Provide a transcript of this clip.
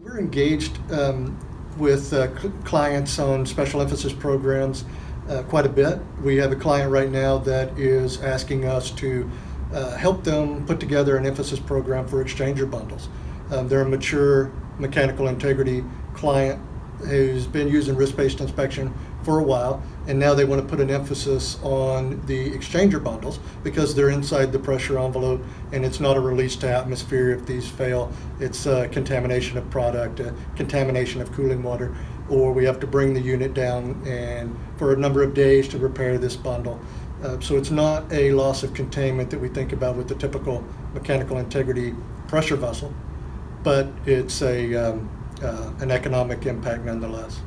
We're engaged with clients on special emphasis programs quite a bit. We have a client right now that is asking us to help them put together an emphasis program for exchanger bundles. They're a mature mechanical integrity client who's been using risk-based inspection for a while, and now they want to put an emphasis on the exchanger bundles because they're inside the pressure envelope and it's not a release to atmosphere if these fail. It's a contamination of product, a contamination of cooling water, or we have to bring the unit down and for a number of days to repair this bundle. So it's not a loss of containment that we think about with the typical mechanical integrity pressure vessel, but it's an economic impact nonetheless.